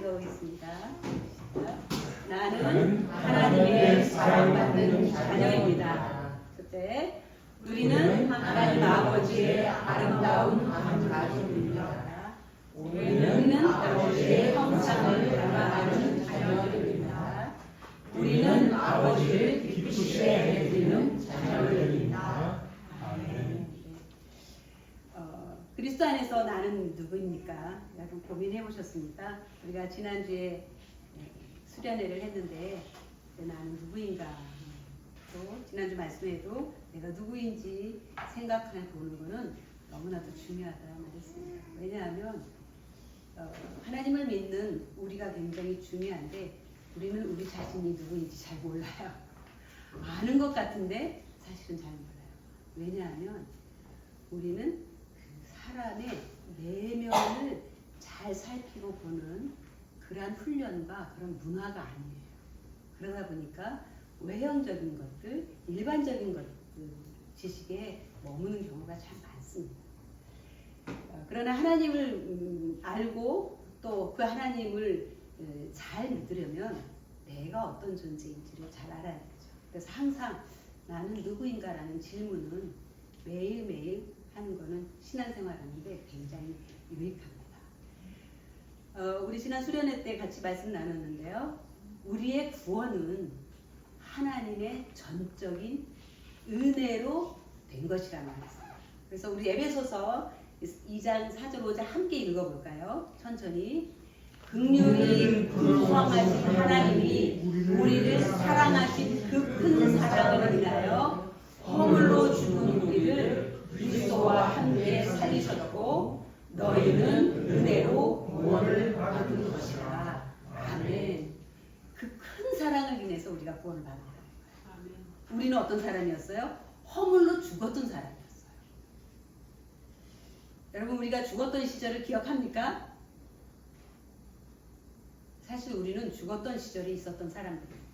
읽어보겠습니다. 나는 하나님의 사랑받는 자녀입니다. 첫째, 우리는 하나님 아버지의 아름다운 한 가족입니다. 우리는 아버지의 형상을 닮아가는 자녀들입니다. 우리는 아버지를 기쁘시게 해드리는 자녀들입니다. 그리스도 안에서 나는 누구입니까? 여러분 고민해 보셨습니까? 우리가 지난주에 수련회를 했는데 나는 누구인가? 또 지난주 말씀에도 내가 누구인지 생각해 보는 것은 너무나도 중요하다 말했습니다. 왜냐하면 하나님을 믿는 우리가 굉장히 중요한데 우리는 우리 자신이 누구인지 잘 몰라요. 아는 것 같은데 사실은 잘 몰라요. 왜냐하면 우리는 사람의 내면을 잘 살피고 보는 그러한 훈련과 그런 문화가 아니에요. 그러다 보니까 외형적인 것들, 일반적인 것들 지식에 머무는 경우가 참 많습니다. 그러나 하나님을 알고 또 그 하나님을 잘 믿으려면 내가 어떤 존재인지를 잘 알아야 되죠. 그래서 항상 나는 누구인가라는 질문은 매일매일 하는 것은 신앙생활하는데 굉장히 유익합니다. 우리 지난 수련회 때 같이 말씀 나눴는데요. 우리의 구원은 하나님의 전적인 은혜로 된 것이라는 말씀. 그래서 우리 에베소서 2장 4절 5절 함께 읽어볼까요? 천천히. 긍휼히 풍성하신 하나님이 우리를 사랑하신 그 큰 사랑을 인하여 허물로 죽은 우리를 그리스도와 함께 살리셨고 너희는 은혜로 구원을 받은 것이라. 아멘. 그 큰 사랑을 인해서 우리가 구원을 받은 거예요. 우리는 어떤 사람이었어요? 허물로 죽었던 사람이었어요. 여러분 우리가 죽었던 시절을 기억합니까? 사실 우리는 죽었던 시절이 있었던 사람들입니다.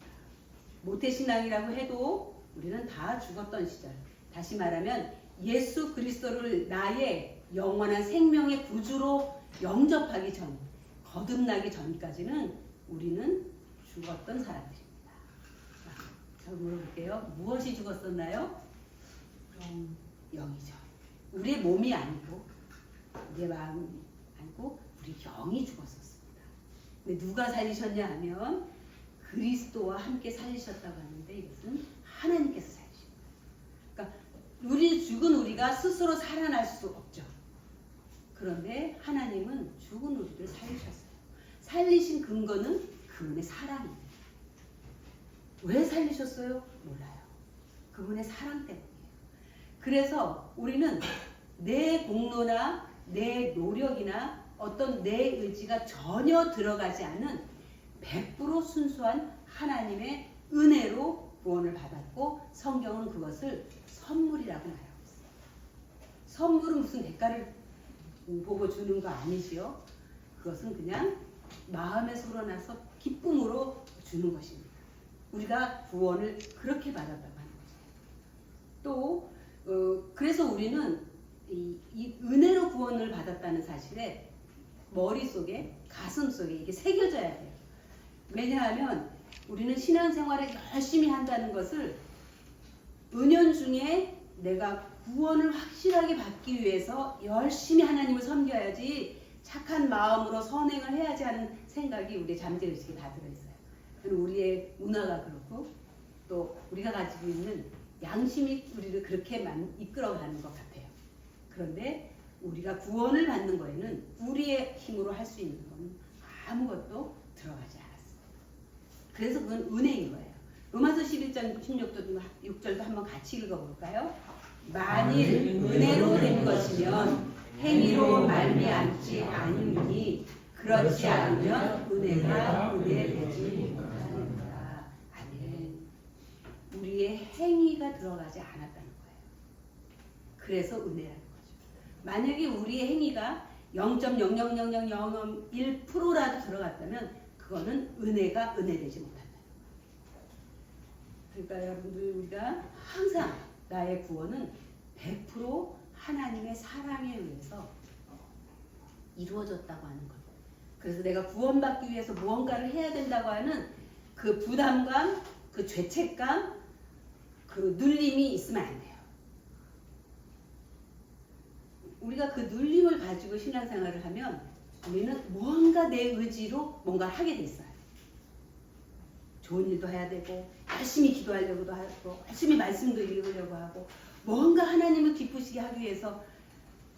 모태신앙이라고 해도 우리는 다 죽었던 시절. 다시 말하면 예수 그리스도를 나의 영원한 생명의 구주로 영접하기 전, 거듭나기 전까지는 우리는 죽었던 사람들입니다. 자, 물어볼게요. 무엇이 죽었었나요? 영이죠. 우리의 몸이 아니고 우리의 마음이 아니고 우리 영이 죽었었습니다. 근데 누가 살리셨냐 하면 그리스도와 함께 살리셨다고 하는데 이것은 하나님께서 살리십니다. 그러니까 우리 죽은 우리가 스스로 살아날 수 없죠. 그런데 하나님은 죽은 우리를 살리셨어요. 살리신 근거는 그분의 사랑입니다. 왜 살리셨어요? 몰라요. 그분의 사랑 때문이에요. 그래서 우리는 내 공로나 내 노력이나 어떤 내 의지가 전혀 들어가지 않은 100% 순수한 하나님의 은혜로 구원을 받았고 성경은 그것을 선물이라고 말하고 있어요. 선물은 무슨 대가를 보고 주는 거 아니지요. 그것은 그냥 마음에서 우러나서 기쁨으로 주는 것입니다. 우리가 구원을 그렇게 받았다고 하는 거죠. 또 그래서 우리는 이 은혜로 구원을 받았다는 사실에 머릿속에 가슴속에 이게 새겨져야 돼요. 왜냐하면 우리는 신앙생활을 열심히 한다는 것을 은연중에 내가 구원을 확실하게 받기 위해서 열심히 하나님을 섬겨야지 착한 마음으로 선행을 해야지 하는 생각이 우리의 잠재의식에 다 들어있어요. 우리의 문화가 그렇고 또 우리가 가지고 있는 양심이 우리를 그렇게 이끌어가는 것 같아요. 그런데 우리가 구원을 받는 거에는 우리의 힘으로 할 수 있는 건 아무것도 들어가지 않았습니다. 그래서 그건 은혜인 거예요. 로마서 11장 16절도 한번 같이 읽어볼까요? 만일 은혜로 된 것이면 행위로 말미암지 않으니 그렇지 않으면 은혜가 은혜되지 못하느니라. 아멘. 우리의 행위가 들어가지 않았다는 거예요. 그래서 은혜라는 거죠. 만약에 우리의 행위가 0.0000001%라도 들어갔다면 그거는 은혜가 은혜되지 못한다. 그러니까 여러분들 우리가 항상 나의 구원은 100% 하나님의 사랑에 의해서 이루어졌다고 하는 것. 그래서 내가 구원받기 위해서 무언가를 해야 된다고 하는 그 부담감, 그 죄책감, 그 눌림이 있으면 안 돼요. 우리가 그 눌림을 가지고 신앙생활을 하면 우리는 무언가 내 의지로 뭔가를 하게 돼 있어요. 좋은 일도 해야 되고 열심히 기도하려고도 하고 열심히 말씀도 읽으려고 하고 뭔가 하나님을 기쁘시게 하기 위해서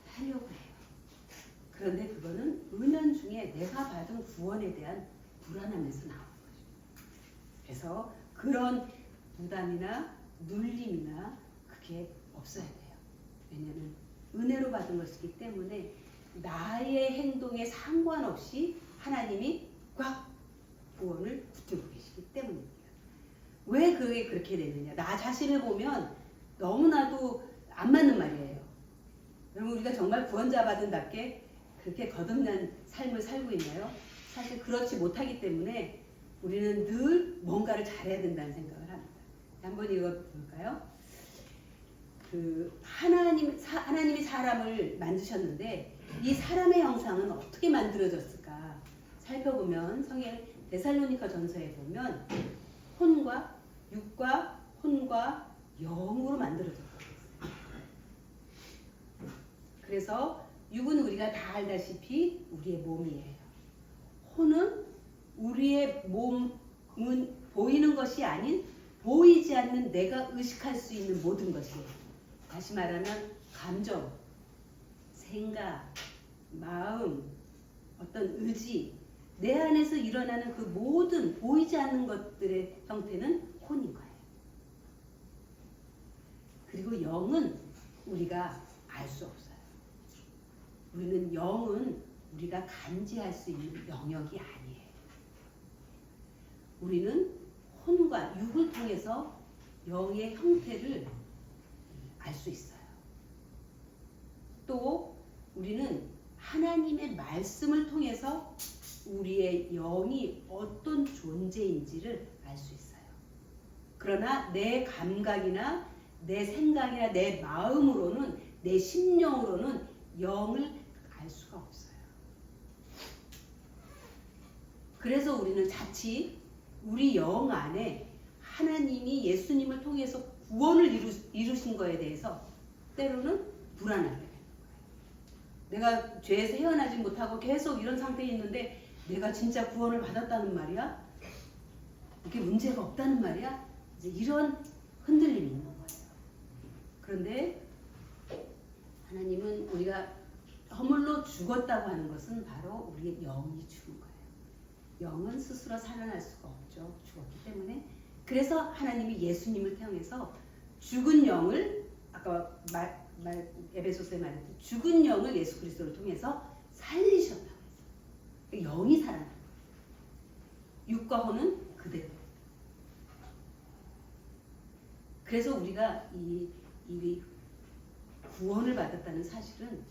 하려고 해요. 그런데 그거는 은연중에 내가 받은 구원에 대한 불안함에서 나오는 거죠. 그래서 그런 부담이나 눌림이나 그게 없어야 돼요. 왜냐하면 은혜로 받은 것이기 때문에 나의 행동에 상관없이 하나님이 꽉 구원을 붙들고 계시기 때문입니다. 왜 그게 그렇게 되느냐? 나 자신을 보면 너무나도 안 맞는 말이에요. 여러분 우리가 정말 구원자 받은답게 그렇게 거듭난 삶을 살고 있나요? 사실 그렇지 못하기 때문에 우리는 늘 뭔가를 잘해야 된다는 생각을 합니다. 한번 읽어볼까요? 하나님이 사람을 만드셨는데 이 사람의 형상은 어떻게 만들어졌을까 살펴보면 성경 데살로니가 전서에 보면 혼과 육과 혼과 영으로 만들어졌다고 했어요. 그래서 육은 우리가 다 알다시피 우리의 몸이에요. 혼은 우리의 몸은 보이는 것이 아닌 보이지 않는 내가 의식할 수 있는 모든 것이에요. 다시 말하면 감정, 생각, 마음, 어떤 의지, 내 안에서 일어나는 그 모든 보이지 않는 것들의 형태는 혼인 거예요. 그리고 영은 우리가 알 수 없어요. 우리는 영은 우리가 감지할 수 있는 영역이 아니에요. 우리는 혼과 육을 통해서 영의 형태를 알 수 있어요. 또 우리는 하나님의 말씀을 통해서 우리의 영이 어떤 존재인지를 알 수 있어요. 그러나 내 감각이나 내 생각이나 내 마음으로는 내 심령으로는 영을 알 수가 없어요. 그래서 우리는 자칫 우리 영 안에 하나님이 예수님을 통해서 구원을 이루신 거에 대해서 때로는 불안하게 돼요. 내가 죄에서 헤어나지 못하고 계속 이런 상태에 있는데 내가 진짜 구원을 받았다는 말이야? 이게 문제가 없다는 말이야? 이제 이런 흔들림이 있는 거예요. 그런데 하나님은 우리가 허물로 죽었다고 하는 것은 바로 우리의 영이 죽은 거예요. 영은 스스로 살아날 수가 없죠. 죽었기 때문에. 그래서 하나님이 예수님을 통해서 죽은 영을 아까 에베소서에 말했듯 죽은 영을 예수 그리스도를 통해서 살리셨다고 했어요. 영이 살아나는 거예요. 육과 혼은 그대로. 그래서 우리가 이 구원을 받았다는 사실은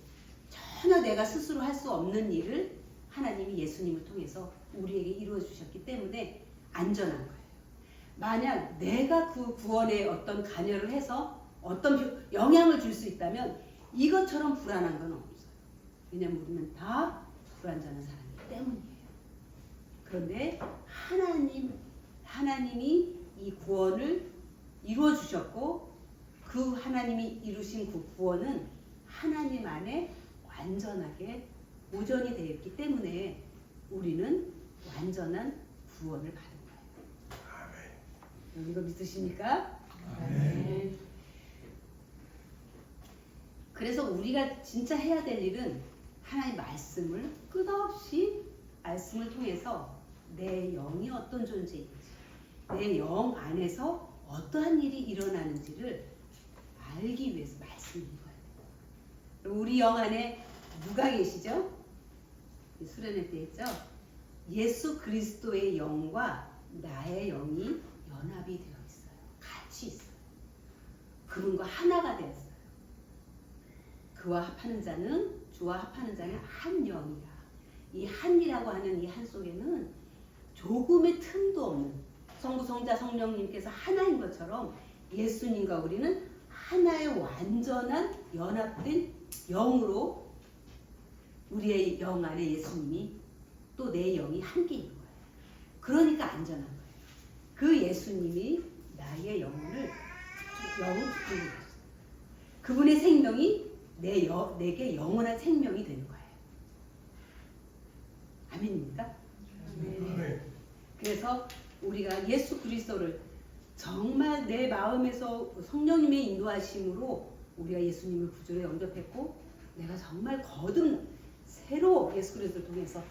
전혀 내가 스스로 할 수 없는 일을 하나님이 예수님을 통해서 우리에게 이루어 주셨기 때문에 안전한 거예요. 만약 내가 그 구원에 어떤 관여를 해서 어떤 영향을 줄 수 있다면 이것처럼 불안한 건 없어요. 왜냐하면 우리는 다 불완전한 사람이기 때문이에요. 그런데 하나님이 이 구원을 이루어 주셨고 그 하나님이 이루신 그 구원은 하나님 안에 완전하게 보존이 되어 있기 때문에 우리는 완전한 구원을 받은 거예요. 아멘. 이거 믿으십니까? 아멘. 그래서 우리가 진짜 해야 될 일은 하나님의 말씀을 끝없이 말씀을 통해서 내 영이 어떤 존재인지 내 영 안에서 어떠한 일이 일어나는지를 알기 위해서 말씀을 읽어야 돼요. 우리 영 안에 누가 계시죠? 수련회 때 했죠? 예수 그리스도의 영과 나의 영이 연합이 되어 있어요. 같이 있어요. 그분과 하나가 되었어요. 그와 합하는 자는 주와 합하는 자는 한 영이라. 이 한이라고 하는 이 한 속에는 조금의 틈도 없는 성부 성자 성령님께서 하나인 것처럼 예수님과 우리는 하나의 완전한 연합된 영으로 우리의 영 안에 예수님이 또 내 영이 함께인 거예요. 그러니까 안전한 거예요. 그 예수님이 나의 영을 붙들고 계셨어요. 그분의 생명이 내게 영원한 생명이 되는 거예요. 아멘입니까? 네. 그래서 우리가 예수 그리스도를 정말 내 마음에서 성령님의 인도하심으로 우리가 예수님을 구주로 영접했고, 내가 정말 거듭 새로 예수 그리스도를 통해서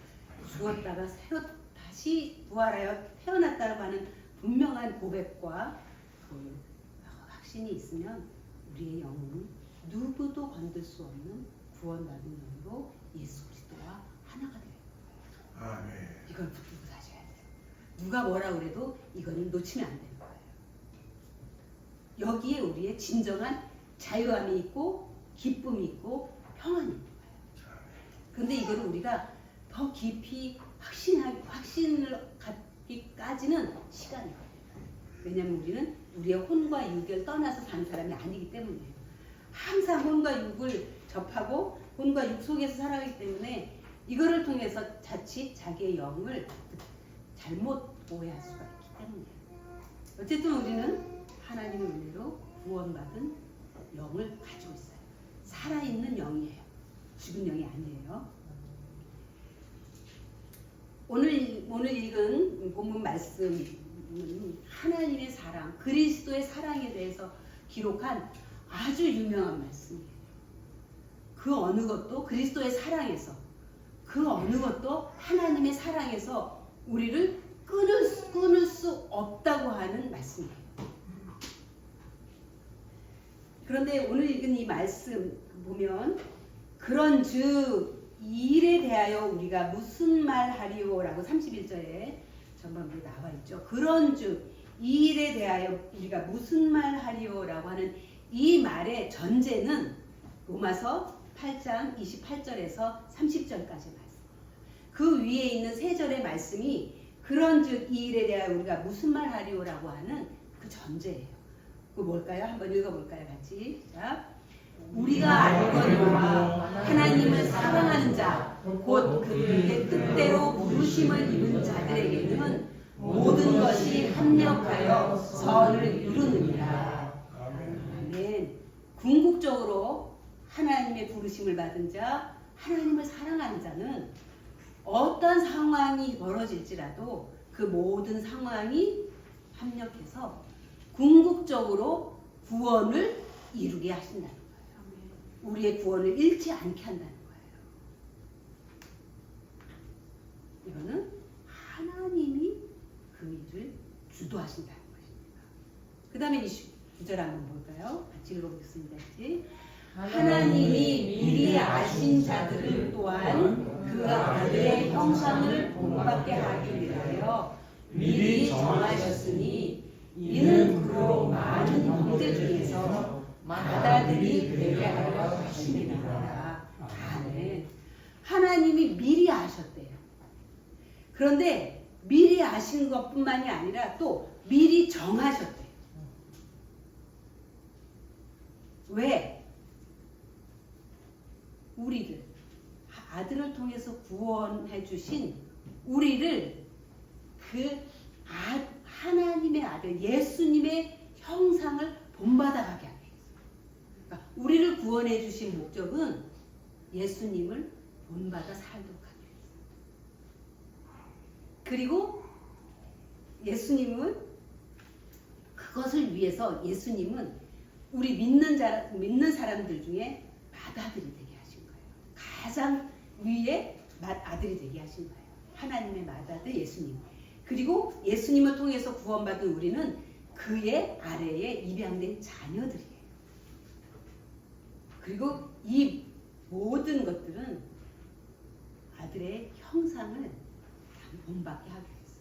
죽었다가 새로 다시 부활하여 태어났다고 하는 분명한 고백과 그 확신이 있으면 우리의 영은 누구도 건들 수 없는 구원받은 영으로 예수 그리스도와 하나가 돼요. 아멘. 이걸 붙들고 사셔야 돼요. 누가 뭐라 그래도 이거는 놓치면 안 되는 거예요. 여기에 우리의 진정한 자유함이 있고 기쁨이 있고 평안이 있는 거예요. 그런데 이거를 우리가 더 깊이 확신을 갖기까지는 시간이 걸려요. 왜냐하면 우리는 우리의 혼과 육을 떠나서 사는 사람이 아니기 때문이에요. 항상 혼과 육을 접하고 혼과 육 속에서 살아가기 때문에 이거를 통해서 자칫 자기의 영을 잘못 오해할 수가 있기 때문이에요. 어쨌든 우리는 하나님의 은혜로 구원받은 영을 가지고 있어요. 살아있는 영이에요. 죽은 영이 아니에요. 오늘 읽은 본문 말씀은 하나님의 사랑, 그리스도의 사랑에 대해서 기록한 아주 유명한 말씀이에요. 그 어느 것도 그리스도의 사랑에서, 그 어느 것도 하나님의 사랑에서 우리를 끊을 수 없다고 하는 말씀이에요. 그런데 오늘 읽은 이 말씀 보면 그런즉 이 일에 대하여 우리가 무슨 말 하리오라고 31절에 전반부에 나와 있죠. 그런즉 이 일에 대하여 우리가 무슨 말 하리오라고 하는 이 말의 전제는 로마서 8장 28절에서 30절까지 말씀. 그 위에 있는 세 절의 말씀이 그런즉 이 일에 대하여 우리가 무슨 말 하리오라고 하는 그 전제예요. 그 뭘까요? 한번 읽어볼까요? 같이. 자, 우리가 알거니와 하나님을 사랑하는 자, 곧 그분의 뜻대로 부르심을 입은 자들에게는 모든 것이 합력하여 선을 이루느니라. 아멘. 궁극적으로 하나님의 부르심을 받은 자, 하나님을 사랑하는 자는 어떤 상황이 벌어질지라도 그 모든 상황이 합력해서 궁극적으로 구원을 이루게 하신다는 거예요. 우리의 구원을 잃지 않게 한다는 거예요. 이거는 하나님이 그 일을 주도하신다는 것입니다. 그 다음에 29절 한번 볼까요? 같이 읽어보겠습니다. 하나님이 미리 아신 자들을 또한 그 아들의 형상을 본받게 하기 위하여 미리 정하셨으니 이는 그로 많은 형제 중에서 마다들이 되게 하려 하십니다. 아멘. 하나님이 미리 아셨대요. 그런데 미리 아신 것뿐만이 아니라 또 미리 정하셨대요. 왜? 우리들 아들을 통해서 구원해 주신 우리를 그 하나님의 아들 예수님의 형상을 본받아가게 하기 위해서. 그러니까 우리를 구원해 주신 목적은 예수님을 본받아 살도록 하기 위해서. 그리고 예수님은 그것을 위해서 예수님은 우리 믿는 사람들 중에 맏아들이 되게 하신 거예요. 가장 위에 맏아들이 되게 하신 거예요. 하나님의 맏아들 예수님. 그리고 예수님을 통해서 구원받은 우리는 그의 아래에 입양된 자녀들이에요. 그리고 이 모든 것들은 아들의 형상을 본받게 하기 위해서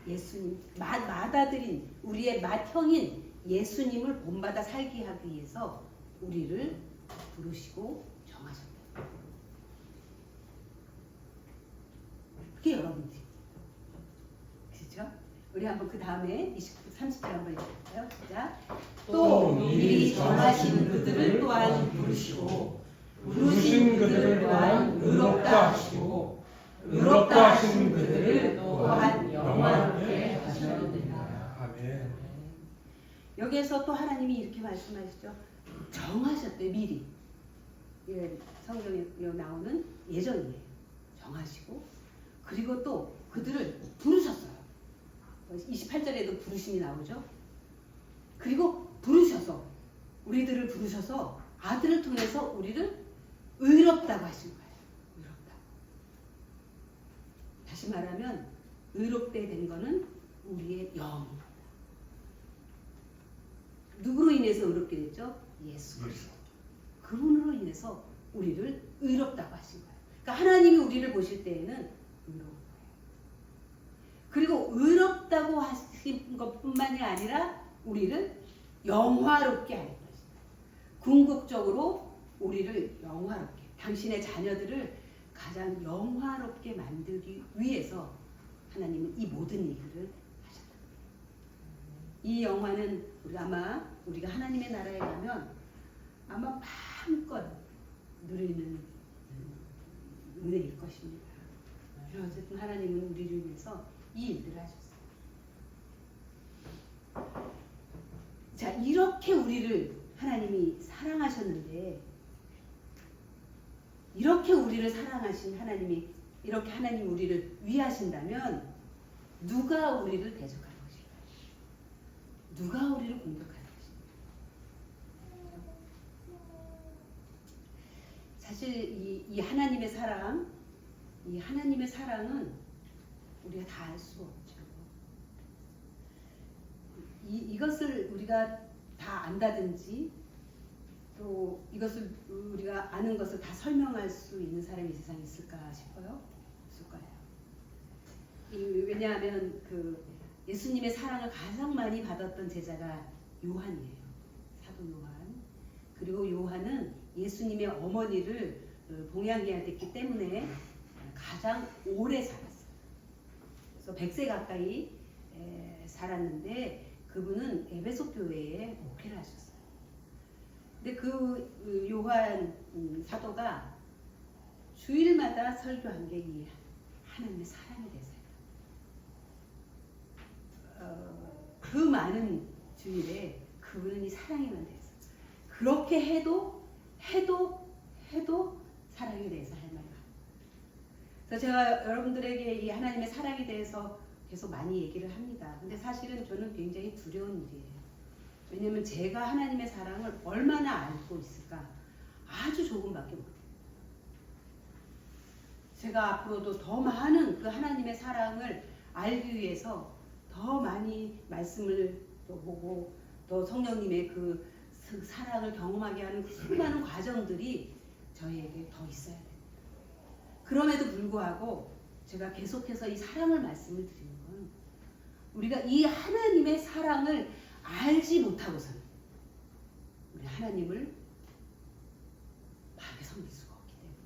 예수님 맏아들인 우리의 맏형인 예수님을 본받아 살게 하기 위해서 우리를 부르시고 정하셨다. 그게 여러분들. 그렇죠? 우리 한번 그 다음에 30절 한번 읽어볼까요? 시작. 또 미리 정하신 그들을 또한 부르시고 부르신 그들을 또한 의롭다 하시고 의롭다 하신 그들을 또한 영화롭게 하셨느니라. 아멘. 여기에서 또 하나님이 이렇게 말씀하시죠. 정하셨대요. 미리. 예, 성경에 나오는 예정이에요. 정하시고 그리고 또 그들을 부르셨어요. 28절에도 부르심이 나오죠. 그리고 부르셔서 우리들을 부르셔서 아들을 통해서 우리를 의롭다고 하신 거예요. 의롭다고. 다시 말하면 의롭게 된 거는 우리의 영입니다. 누구로 인해서 의롭게 됐죠? 예수 그리스도. 그분으로 인해서 우리를 의롭다고 하신 거예요. 그러니까 하나님이 우리를 보실 때에는 의로운 거예요. 그리고 의롭다고 하신 것뿐만이 아니라 우리를 영화롭게 하는 것입니다. 궁극적으로 우리를 영화롭게, 당신의 자녀들을 가장 영화롭게 만들기 위해서 하나님은 이 모든 일들을 하셨다. 이 영화는 우리가 하나님의 나라에 가면 아마 마음껏 누리는 은혜일 것입니다. 어쨌든 하나님은 우리를 위해서 이 일들을 하셨어요. 자, 이렇게 우리를 하나님이 사랑하셨는데, 이렇게 우리를 사랑하신 하나님이, 이렇게 하나님 우리를 위하신다면 누가 우리를 대적할 것일까요? 누가 우리를 공격할 것일까요? 사실 이 하나님의 사랑, 이 하나님의 사랑은 우리가 다 알 수 없죠. 이것을 우리가 다 안다든지 또 이것을 우리가 아는 것을 다 설명할 수 있는 사람이 이 세상에 있을까 싶어요. 없을 거예요. 왜냐하면 그 예수님의 사랑을 가장 많이 받았던 제자가 요한이에요. 사도 요한. 그리고 요한은 예수님의 어머니를 봉양해야 됐기 때문에 가장 오래 살았어요. 그래서 100세 가까이 살았는데 그분은 에베소 교회에 목회를 하셨어요. 근데 그 요한 사도가 주일마다 설교한 게 이 하나님의 사랑에 대해서예요. 그 많은 주일에 그분은 이 사랑에만 대해서 그렇게 해도 사랑에 대해서 할 말이 많아요. 그래서 제가 여러분들에게 이 하나님의 사랑에 대해서 계속 많이 얘기를 합니다. 근데 사실은 저는 굉장히 두려운 일이에요. 왜냐하면 제가 하나님의 사랑을 얼마나 알고 있을까? 아주 조금밖에 못해요. 제가 앞으로도 더 많은 그 하나님의 사랑을 알기 위해서 더 많이 말씀을 또 보고 또 성령님의 그 사랑을 경험하게 하는 수많은 과정들이 저희에게 더 있어야 됩니다. 그럼에도 불구하고 제가 계속해서 이 사랑을 말씀을 드리는 건 우리가 이 하나님의 사랑을 알지 못하고서는 우리 하나님을 바르게 섬길 수가 없기 때문에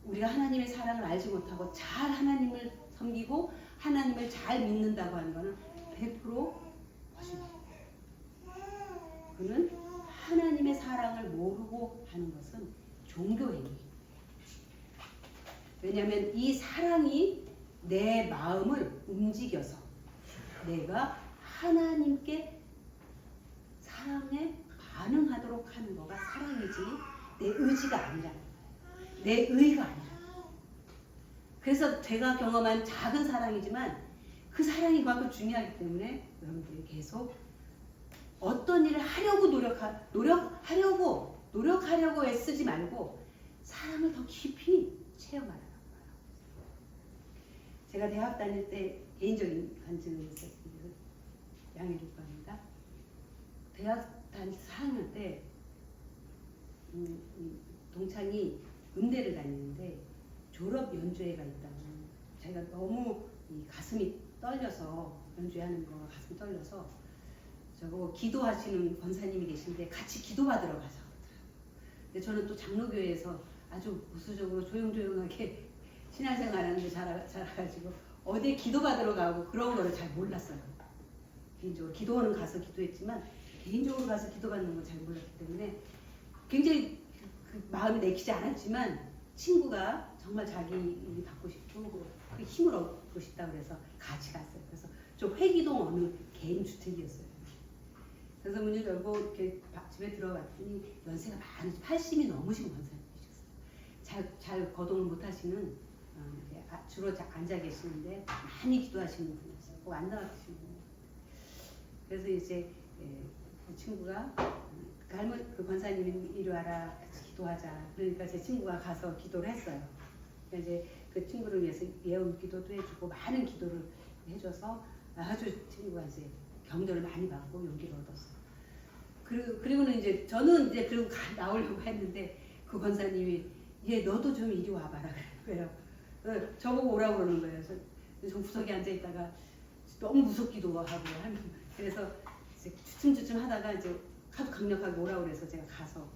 우리가 하나님의 사랑을 알지 못하고 잘 하나님을 섬기고 하나님을 잘 믿는다고 하는 것은 100% 거짓말입니다. 그는 하나님의 사랑을 모르고 하는 것은 종교행위입니다. 왜냐하면 이 사랑이 내 마음을 움직여서 내가 하나님께 사랑에 반응하도록 하는 거가 사랑이지 내 의지가 아니라는 거예요. 내 의가 아니라. 그래서 제가 경험한 작은 사랑이지만 그 사랑이 그만큼 중요하기 때문에 여러분들이 계속 어떤 일을 하려고 노력하려고 애쓰지 말고 사랑을 더 깊이 체험하라는 거예요. 제가 대학 다닐 때 개인적인 간증이 있었습니다. 양해를 구합니다. 대학 다닐 4학년 때 동창이 음대를 다니는데 졸업 연주회가 있다고 제가 너무 이 가슴이 떨려서 연주하는 거 가슴이 떨려서 저거 기도하시는 권사님이 계신데 같이 기도받으러 가자 그러더라고요. 근데 저는 또 장로교회에서 아주 보수적으로 조용조용하게 신앙생활하는데 자라가지고 어디에 기도받으러 가고 그런 거를 잘 몰랐어요. 개인적으로 기도원은 가서 기도했지만 개인적으로 가서 기도받는 걸 잘 몰랐기 때문에 굉장히 그 마음이 내키지 않았지만 친구가 정말 자기 일이 받고 싶고 그 힘을 얻고 싶다 그래서 같이 갔어요. 그래서 저 회기동 어느 개인 주택이었어요. 그래서 문을 열고 이렇게 집에 들어갔더니 연세가 많으시 80이 넘으신 권사님이셨어요. 잘 거동을 못 하시는 주로 앉아 계시는데 많이 기도하시는 분이었어요. 꼭 안 나와주시는 분이에요. 그래서 이제 그 친구가 그 권사님이 이리 와라 같이 기도하자. 그러니까 제 친구가 가서 기도를 했어요. 그러니까 이제 그 친구를 위해서 예언 기도도 해주고 많은 기도를 해줘서 아주 친구가 이제 격려를 많이 받고 용기를 얻었어요. 그리고는 이제 저는 이제 그리고 나오려고 했는데 그 권사님이 얘 너도 좀 이리 와봐라 그래요. 저보고 오라고 그러는 거예요. 저 구석에 앉아 있다가 너무 무섭기도 하고 그래서 이제 주춤주춤 하다가 이제 하도 강력하게 오라고 그래서 제가 가서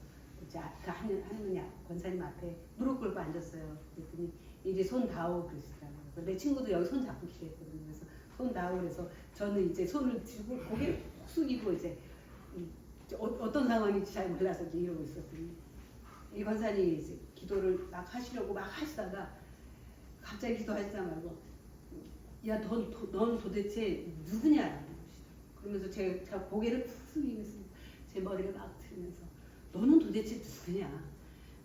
이제 그 하느냐 권사님 앞에 무릎 꿇고 앉았어요. 그랬더니 이제 손 닿고 그러시더라고요. 내 친구도 여기 손 잡고 기도했거든요. 그래서 손 닿고 그래서 저는 이제 손을 들고 고개를 푹 숙이고 이제 어떤 상황인지 잘 몰라서 이러고 있었더니 이 권사님이 이제 기도를 막 하시려고 막 하시다가 갑자기 기도하시다 말고 야 넌 도대체 누구냐 그러면서 제가 고개를 푹 숙이면서 제 머리를 막 들면서 너는 도대체 누구냐?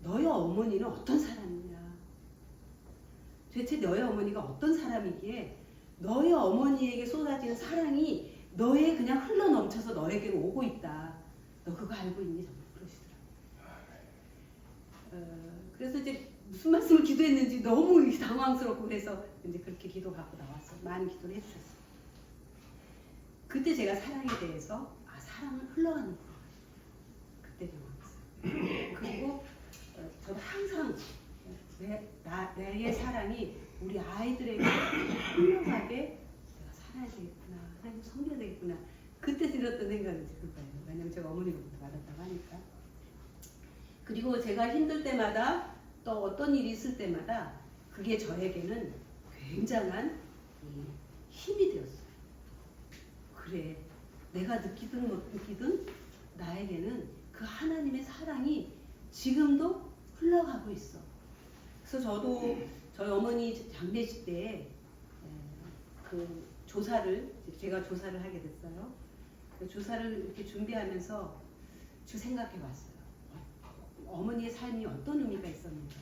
너의 어머니는 어떤 사람이냐? 도대체 너의 어머니가 어떤 사람이기에 너의 어머니에게 쏟아지는 사랑이 너에 그냥 흘러넘쳐서 너에게로 오고 있다. 너 그거 알고 있니? 정말 그러시더라고요. 그래서 이제 무슨 말씀을 기도했는지 너무 당황스럽고 그래서 이제 그렇게 기도 받고 나왔어요. 많은 기도를 해주셨어요. 그때 제가 사랑에 대해서 사랑은 흘러가는구나. 그때 경험했어요. 그리고 저도 항상 나의 사랑이 우리 아이들에게 흘러가게 내가 살아야 되겠구나. 하나님 섬겨야 되겠구나. 그때 들었던 생각이 들 거예요. 왜냐면 제가 어머니로부터 받았다고 하니까. 그리고 제가 힘들 때마다 또 어떤 일이 있을 때마다 그게 저에게는 굉장한 힘이 되었어요. 그래, 내가 느끼든 못 느끼든 나에게는 그 하나님의 사랑이 지금도 흘러가고 있어. 그래서 저도 저희 어머니 장례식 때 그 조사를 제가 조사를 하게 됐어요. 그 조사를 이렇게 준비하면서 주 생각해 봤어요. 어머니의 삶이 어떤 의미가 있었는가.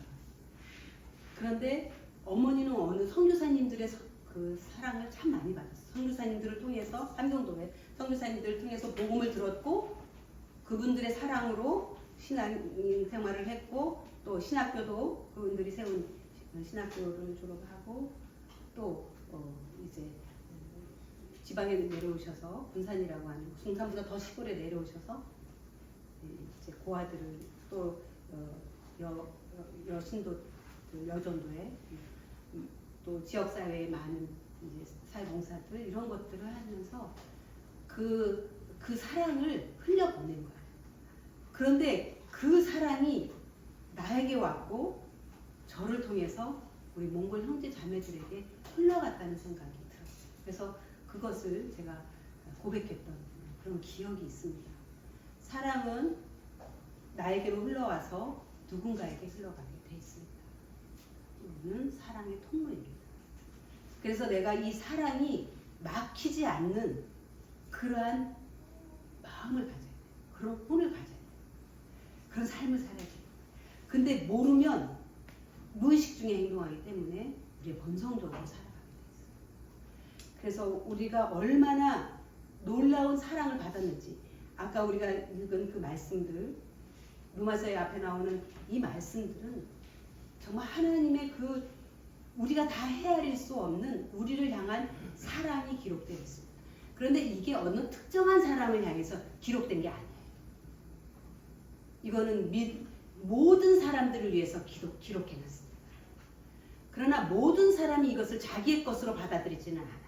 그런데 어머니는 어느 선교사님들의 그 사랑을 참 많이 받았어요. 선교사님들을 통해서 삼성도에 선교사님들을 통해서 복음을 들었고 그분들의 사랑으로 신앙 생활을 했고 또 신학교도 그분들이 세운 신학교를 졸업하고 또 이제 지방에 내려오셔서 군산이라고 하는 중산보다 더 시골에 내려오셔서 이제 고아들을 또 여신도 여전도에 또 지역사회에 많은 이제 사회봉사들 이런 것들을 하면서 그 사랑을 흘려보낸 거예요. 그런데 그 사랑이 나에게 왔고 저를 통해서 우리 몽골 형제 자매들에게 흘러갔다는 생각이 들었어요. 그래서 그것을 제가 고백했던 그런 기억이 있습니다. 사랑은 나에게로 흘러와서 누군가에게 흘러가게 돼 있습니다. 이거는 사랑의 통로입니다. 그래서 내가 이 사랑이 막히지 않는 그러한 마음을 가져야 돼요. 그런 혼을 가져야 돼요. 그런 삶을 살아야 돼요. 근데 모르면 무의식 중에 행동하기 때문에 우리의 본성적으로 살아가게 돼 있어요. 그래서 우리가 얼마나 놀라운 사랑을 받았는지 아까 우리가 읽은 그 말씀들 로마서의 앞에 나오는 이 말씀들은 정말 하나님의 그 우리가 다 헤아릴 수 없는 우리를 향한 사랑이 기록되어 있습니다. 그런데 이게 어느 특정한 사람을 향해서 기록된 게 아니에요. 이거는 모든 사람들을 위해서 기록해놨습니다. 그러나 모든 사람이 이것을 자기의 것으로 받아들이지는 않아요.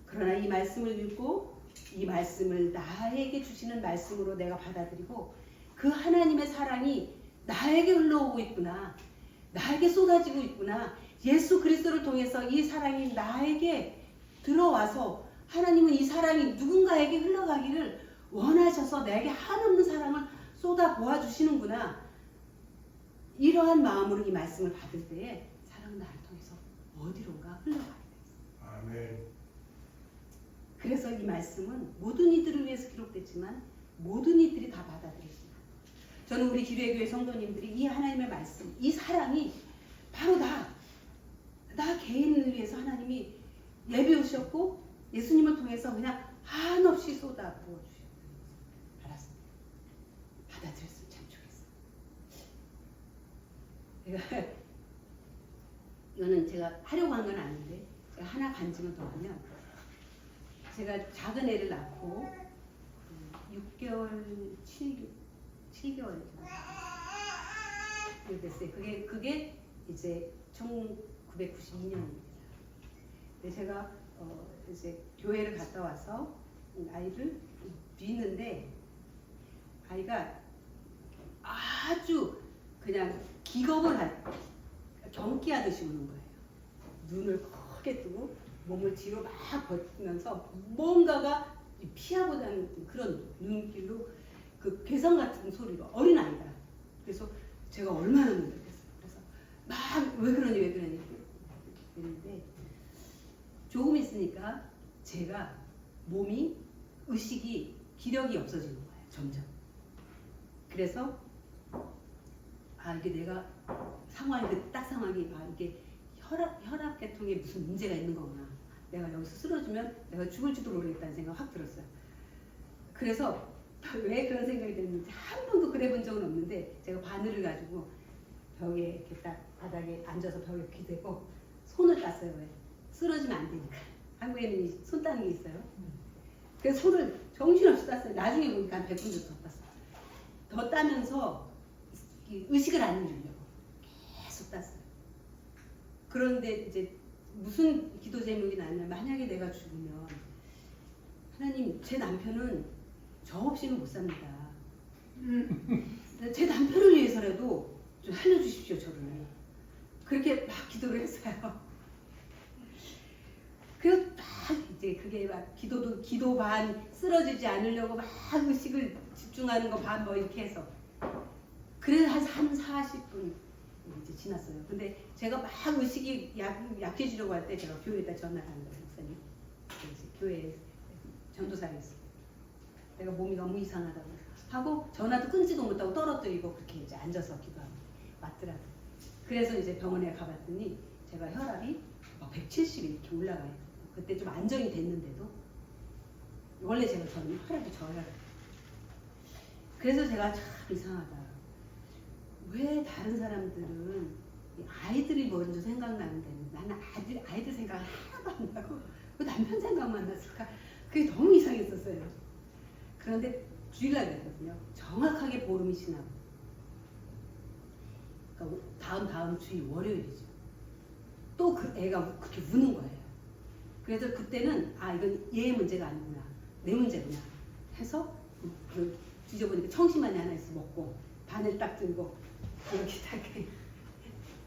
그러나 이 말씀을 읽고 이 말씀을 나에게 주시는 말씀으로 내가 받아들이고 그 하나님의 사랑이 나에게 흘러오고 있구나. 나에게 쏟아지고 있구나. 예수 그리스도를 통해서 이 사랑이 나에게 들어와서 하나님은 이 사랑이 누군가에게 흘러가기를 원하셔서 내게 한없는 사랑을 쏟아 부어주시는구나. 이러한 마음으로 이 말씀을 받을 때에 사랑은 나를 통해서 어디론가 흘러가게 돼요. 아멘. 그래서 이 말씀은 모든 이들을 위해서 기록됐지만 모든 이들이 다 받아들이시나. 저는 우리 기뢰교회 성도님들이 이 하나님의 말씀, 이 사랑이 바로 나 개인을 위해서 하나님이 예비우셨고 예수님을 통해서 그냥 한없이 쏟아 부어주셨어요. 알았습니다. 받아들였으면 참 좋겠어요. 이거는 제가 하려고 한 건 아닌데 제가 하나 간증을 더 하면, 제가 작은 애를 낳고 6개월, 7개월 됐어요. 그게 이제 1992년입니다. 근데 제가 이제 교회를 갔다 와서 아이를 뉘는데 아이가 아주 그냥 기겁을 경기하듯이 우는 거예요. 눈을 크게 뜨고 몸을 뒤로 막 버티면서 뭔가가 피하고자는 그런 눈길로 그 괴성 같은 소리로, 어린 아이다. 그래서 제가 얼마나 놀랐겠어요. 그래서 막 왜 그러니 그랬는데 조금 있으니까 제가 몸이 의식이 기력이 없어지는 거예요. 점점. 그래서 이게 내가 상황이 딱 상황이 이게 혈압계통에 무슨 문제가 있는 거구나. 내가 여기서 쓰러지면 내가 죽을지도 모르겠다는 생각이 확 들었어요. 그래서 왜 그런 생각이 들었는지 한 번도 그래 본 적은 없는데, 제가 바늘을 가지고 벽에 이렇게 딱 바닥에 앉아서 벽에 기대고 손을 땄어요. 왜? 쓰러지면 안 되니까. 한국에는 손 따는 게 있어요. 그래서 손을 정신없이 땄어요. 나중에 보니까 한 100분 정도 더 땄어요. 더 따면서 의식을 안 잃으려고 계속 땄어요. 그런데 이제 무슨 기도 제목이 나왔냐면, 만약에 내가 죽으면 하나님, 제 남편은 저 없이는 못 삽니다. 제 남편을 위해서라도 좀 살려주십시오, 저를. 그렇게 막 기도를 했어요. 그래서 막 이제 그게 막 기도 반, 쓰러지지 않으려고 막 의식을 집중하는 거 반 뭐 이렇게 해서. 그래서 한 40분 이제 지났어요. 근데 제가 막 의식이 약해지려고 할 때 제가 교회에다 전화를 한 거예요, 목사님. 교회에 전도사를 했어요. 내가 몸이 너무 이상하다고 하고 전화도 끊지도 못하고 떨어뜨리고 그렇게 이제 앉아서 기도하고 맞더라고요. 그래서 이제 병원에 가봤더니 제가 혈압이 막 170 이렇게 올라가요. 그때 좀 안정이 됐는데도 원래 저는 혈압이 저혈압. 그래서 제가 참 이상하다. 왜 다른 사람들은 아이들이 먼저 생각나는데 나는 아이들 생각 하나도 안 나고 왜 남편 생각만 났을까? 그게 너무 이상했었어요. 그런데 주일날 됐거든요. 정확하게 보름이 지나고, 그러니까 다음 주일 월요일이죠. 또 그 애가 그렇게 우는 거예요. 그래서 그때는 이건 얘의 문제가 아니구나, 내 문제구나 해서 그 뒤져보니까 청심환이 하나 있어 먹고 바늘 딱 들고 이렇게 딱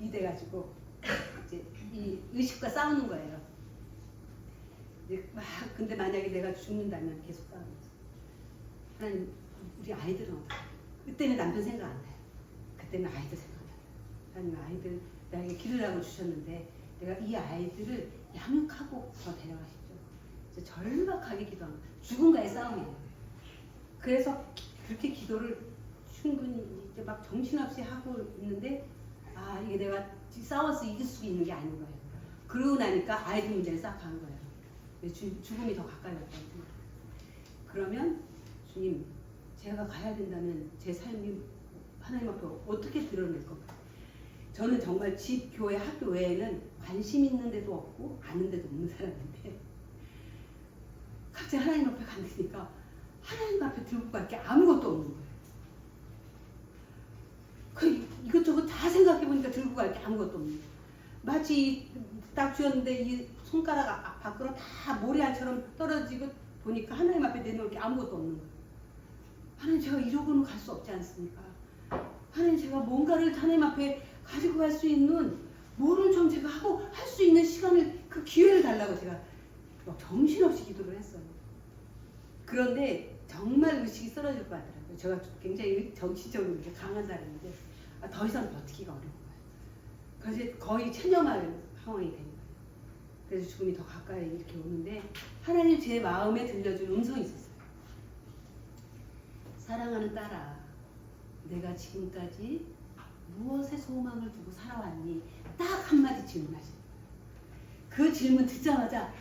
이래가지고 이제 이 의식과 싸우는 거예요. 근데 만약에 내가 죽는다면 계속 싸우는 거죠. 하나님, 우리 아이들은 어떡해? 그때는 남편 생각 안 나요. 그때는 아이들 생각나요. 하나님, 아이들 나에게 기르라고 주셨는데 내가 이 아이들을 양육하고 더 데려가십시오. 절박하게 기도하는 거예요. 죽음과의 싸움이에요. 그래서 그렇게 기도를 충분히 이제 막 정신없이 하고 있는데 이게 내가 싸워서 이길 수 있는 게 아닌 거예요. 그러고 나니까 아이들 문제를 싹 간 거예요. 죽음이 더 가까이 왔다고 생각해요. 그러면 주님, 제가 가야 된다면 제 삶이 하나님 앞에 어떻게 드러낼 건가요? 저는 정말 집, 교회, 학교 외에는 관심 있는 데도 없고 아는 데도 없는 사람인데 갑자기 하나님 앞에 갔으니까 하나님 앞에 들고 갈 게 아무것도 없는 거예요. 이것저것 다 생각해보니까 들고 갈 게 아무것도 없는 거예요. 마치 딱 쥐었는데 이 손가락 밖으로 다 모래알처럼 떨어지고 보니까 하나님 앞에 내놓을 게 아무것도 없는 거예요. 하나님, 제가 이러고는 갈 수 없지 않습니까? 하나님, 제가 뭔가를 하나님 앞에 가지고 갈 수 있는 뭐를 좀 제가 하고 할 수 있는 시간을, 그 기회를 달라고 제가 막 정신없이 기도를 했어요. 그런데 정말 의식이 쓰러질 것 같더라고요. 제가 굉장히 정신적으로 이렇게 강한 사람인데 더 이상 버티기가 어려운 거예요. 그래서 거의 체념할 상황이 된 거예요. 그래서 죽음이 더 가까이 이렇게 오는데 하나님 제 마음에 들려준 음성이 있었어요. 사랑하는 딸아, 내가 지금까지 무엇에 소망을 두고 살아왔니? 딱 한마디 질문하시는 거예요. 그 질문 듣자마자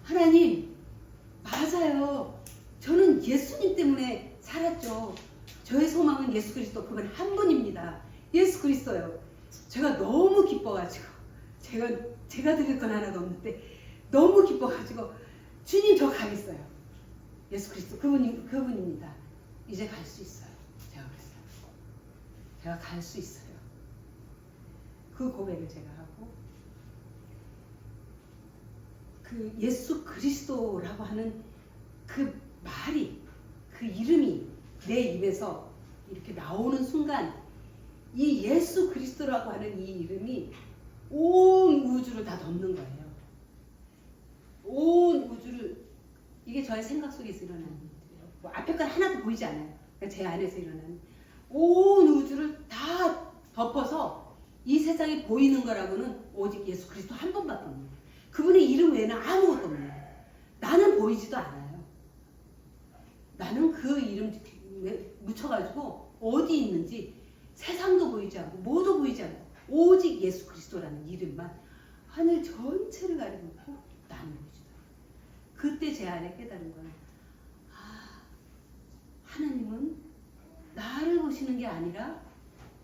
하나님, 맞아요. 저는 예수님 때문에 살았죠. 저의 소망은 예수 그리스도, 그분 한 분입니다. 예수 그리스도요. 제가 너무 기뻐가지고 제가 드릴 건 하나도 없는데 너무 기뻐가지고 주님 저 가겠어요. 예수 그리스도 그분입니다. 이제 갈 수 있어요. 제가 그랬어요. 제가 갈 수 있어요. 그 고백을 제가 하고 그 예수 그리스도라고 하는 그 말이, 그 이름이 내 입에서 이렇게 나오는 순간 이 예수 그리스도라고 하는 이 이름이 온 우주를 다 덮는 거예요. 온 우주를, 이게 저의 생각 속에서 일어나는 일이에요. 뭐 앞에 건 하나도 보이지 않아요. 그러니까 제 안에서 일어나는 온 우주를 다 덮어서 이 세상에 보이는 거라고는 오직 예수 그리스도 한 분밖에 없는 거예요. 그분의 이름 외에는 아무것도 없네요. 나는 보이지도 않아요. 나는 그 이름 묻혀가지고 어디 있는지 세상도 보이지 않고 뭐도 보이지 않고 오직 예수 그리스도라는 이름만 하늘 전체를 가리고 있고 나는 보이지도 않아요. 그때 제 안에 깨달은 거는 하나님은 나를 보시는 게 아니라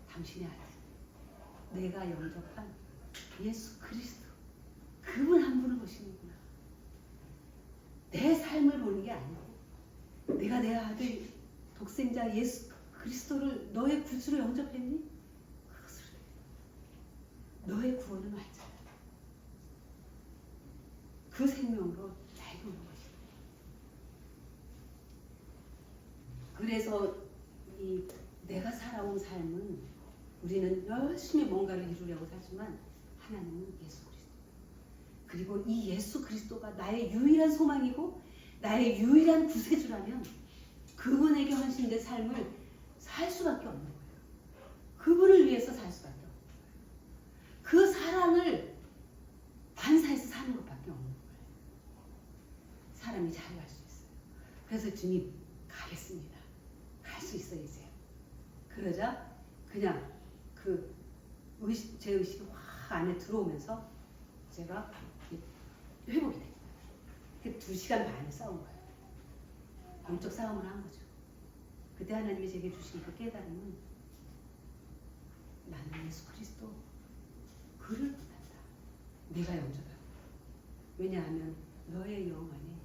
당신의 아들, 내가 영접한 예수 그리스도, 그분 한 분을 보시는구나. 내 삶을 보는 게 아니고 내가 내 아들 독생자 예수 그리스도를 너의 구주로 영접했니? 그것을 너의 구원은 완전하다. 그 생명으로 나에게 오는 것이다. 그래서 내가 살아온 삶은 우리는 열심히 뭔가를 이루려고 살지만 하나님은 예수 그리스도. 그리고 이 예수 그리스도가 나의 유일한 소망이고 나의 유일한 구세주라면 그분에게 헌신된 삶을 살 수밖에 없는 거예요. 그분을 위해서 살 수밖에 없는 거예요. 그 사랑을 반사해서 사는 것밖에 없는 거예요. 사람이 자유할 수 있어요. 그래서 주님 가겠습니다. 갈 수 있어요 이제. 그러자 그냥 제 의식이 확 안에 들어오면서 제가 회복이 됩니다. 2시간 반을 싸운 거예요. 영적 싸움을 한 거죠. 그때 하나님이 제게 주신 그 깨달음은 나는 예수 그리스도 그를 부른다. 내가 영접하고. 왜냐하면 너의 영 안에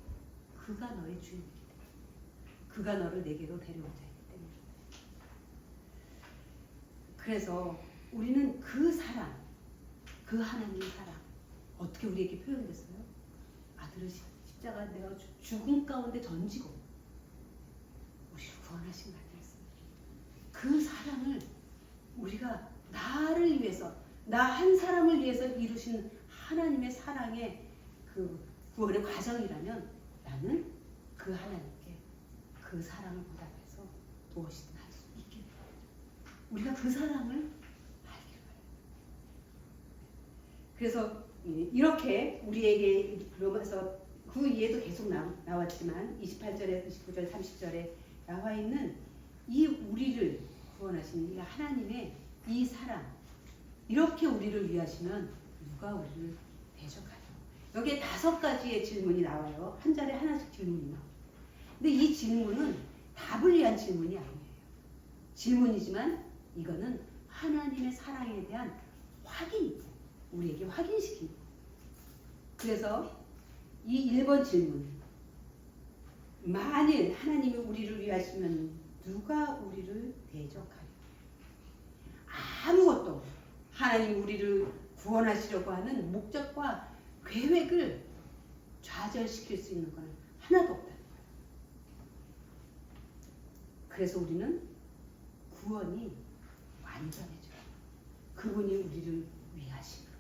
그가 너의 주인이기 때문에. 그가 너를 내게로 데려온 자이기 때문에. 그래서 우리는 그 사랑, 그 하나님의 사랑 어떻게 우리에게 표현됐어요? 아들을 십자가 내가 죽음 가운데 던지고 우리를 구원하신 아들이었어요. 그 사랑을 우리가 나를 위해서, 나 한 사람을 위해서 이루신 하나님의 사랑의 그 구원의 과정이라면 나는 그 하나님께 그 사랑을 보답해서 무엇이든 할 수 있게 됩니다. 우리가 그 사랑을 알기를 바랍니다. 그래서 이렇게 우리에게 로마서 그 이해도 계속 나왔지만 28절에 29절 30절에 나와 있는 이 우리를 구원하시는 이 하나님의 이 사랑, 이렇게 우리를 위하시면 누가 우리를 대적하냐. 여기에 5가지의 질문이 나와요. 한 자리에 하나씩 질문이 나와요. 근데 이 질문은 답을 위한 질문이 아니에요. 질문이지만 이거는 하나님의 사랑에 대한 확인이에요. 우리에게 확인시키는 거예요. 그래서 이 1번 질문, 만일 하나님이 우리를 위하시면 누가 우리를 대적하려? 아무것도 하나님이 우리를 구원하시려고 하는 목적과 계획을 좌절시킬 수 있는 것은 하나도 없다는 거예요. 그래서 우리는 구원이 완전해져요. 그분이 우리를 위하시고.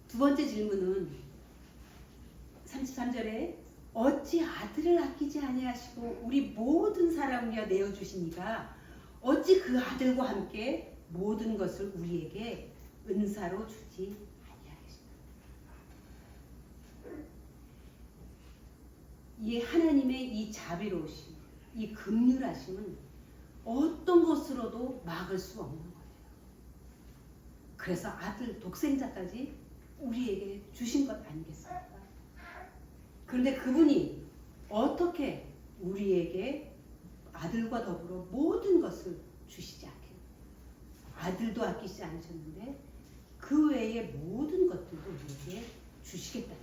두 번째 질문은 33절에 어찌 아들을 아끼지 아니하시고 우리 모든 사람을 위하여 내어 주시니가 어찌 그 아들과 함께 모든 것을 우리에게 은사로 주지 아니하겠습니까? 이 하나님의 이 자비로우심, 이 긍휼하심은 어떤 것으로도 막을 수 없는 거예요. 그래서 아들 독생자까지 우리에게 주신 것 아니겠습니까? 그런데 그분이 어떻게 우리에게 아들과 더불어 모든 것을 주시지 않겠느냐. 아들도 아끼지 않으셨는데 그 외의 모든 것들도 우리에게 주시겠다.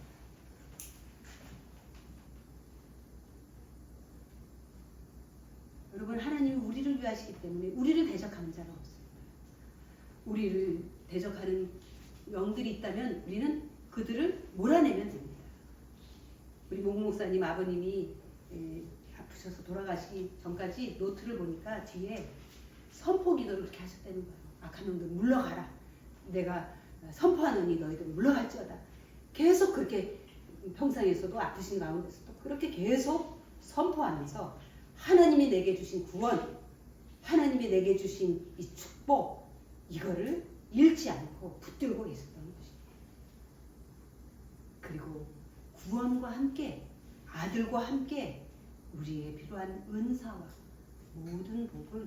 여러분, 하나님이 우리를 위하시기 때문에 우리를 대적하는 자가 없습니다. 우리를 대적하는 영들이 있다면 우리는 그들을 몰아내면 됩니다. 우리 목 목사님 아버님이 아프셔서 돌아가시기 전까지 노트를 보니까 뒤에 선포 기도를 그렇게 하셨다는 거예요. 악한 놈들 물러가라. 내가 선포하노니 너희들 물러갈지어다. 계속 그렇게 평상에서도 아프신 가운데서도 그렇게 계속 선포하면서 하나님이 내게 주신 구원, 하나님이 내게 주신 이 축복, 이거를 잃지 않고 붙들고 있었던 것입니다. 그리고 구원과 함께 아들과 함께 우리에게 필요한 은사와 모든 복을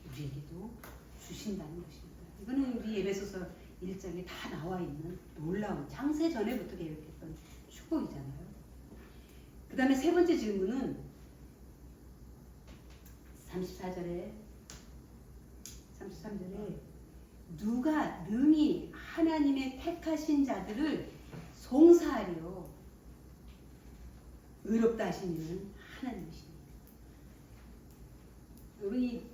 우리에게도 주신다는 것입니다. 이거는 우리 에베소서 1장에 다 나와 있는 놀라운 창세 전에부터 계획했던 축복이잖아요. 그 다음에 세 번째 질문은 33절에 누가 능히 하나님의 택하신 자들을 송사하리요. 의롭다 하신 이는 하나님이십니다. 여러분이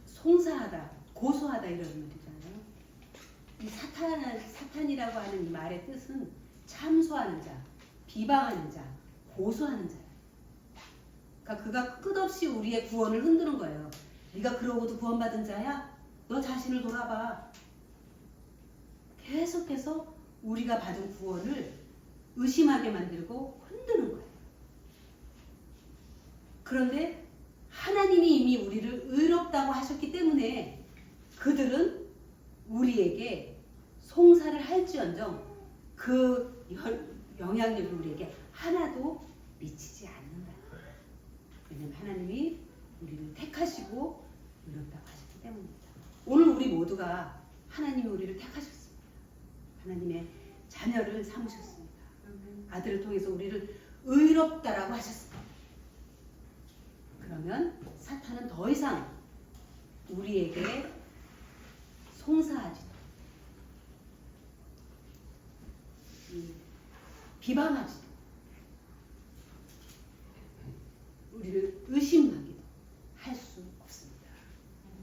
송사하다, 고소하다 이런 말이잖아요. 이 사탄이라고 하는 이 말의 뜻은 참소하는 자, 비방하는 자, 고소하는 자예요. 그러니까 그가 끝없이 우리의 구원을 흔드는 거예요. 네가 그러고도 구원받은 자야? 너 자신을 돌아봐. 계속해서 우리가 받은 구원을 의심하게 만들고 흔드는 거예요. 그런데 하나님이 이미 우리를 의롭다고 하셨기 때문에 그들은 우리에게 송사를 할지언정 그 영향력을 우리에게 하나도 미치지 않는다. 왜냐하면 하나님이 우리를 택하시고 의롭다고 하셨기 때문입니다. 오늘 우리 모두가 하나님이 우리를 택하셨습니다. 하나님의 자녀를 삼으셨습니다. 아들을 통해서 우리를 의롭다라고 하셨습니다. 그러면 사탄은 더 이상 우리에게 송사하지도 비방하지도 우리를 의심하기도 할 수 없습니다.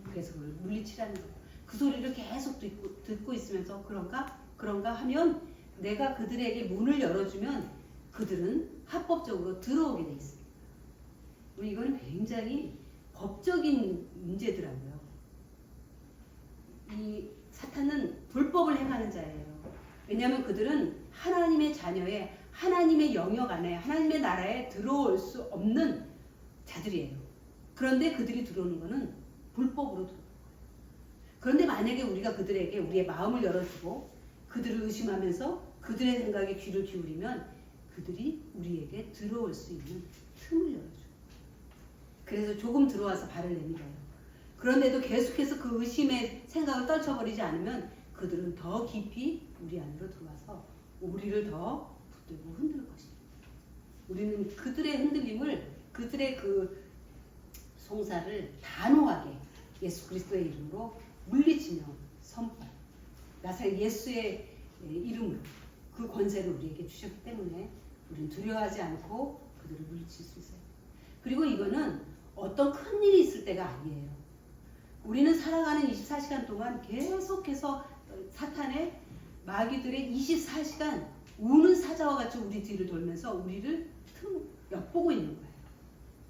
그래서 그걸 물리치라는 거예요. 그 소리를 계속 듣고 있으면서 그런가 하면 내가 그들에게 문을 열어주면 그들은 합법적으로 들어오게 돼 있습니다. 이건 굉장히 법적인 문제더라고요. 이 사탄은 불법을 행하는 자예요. 왜냐하면 그들은 하나님의 자녀의 하나님의 영역 안에 하나님의 나라에 들어올 수 없는 자들이에요. 그런데 그들이 들어오는 것은 불법으로 들어오는 거예요. 그런데 만약에 우리가 그들에게 우리의 마음을 열어주고 그들을 의심하면서 그들의 생각에 귀를 기울이면 그들이 우리에게 들어올 수 있는 틈을 열어줘요. 그래서 조금 들어와서 발을 내밀어요. 그런데도 계속해서 그 의심의 생각을 떨쳐버리지 않으면 그들은 더 깊이 우리 안으로 들어와서 우리를 더 붙들고 흔들 것입니다. 우리는 그들의 흔들림을, 그들의 그 송사를 단호하게 예수 그리스도의 이름으로 물리치며 선포해요. 나사렛 예수의 이름으로 그 권세를 우리에게 주셨기 때문에 우리는 두려워하지 않고 그들을 물리칠 수 있어요. 그리고 이거는 어떤 큰 일이 있을 때가 아니에요. 우리는 살아가는 24시간 동안 계속해서 사탄의 마귀들의 24시간 우는 사자와 같이 우리 뒤를 돌면서 우리를 엿보고 있는 거예요.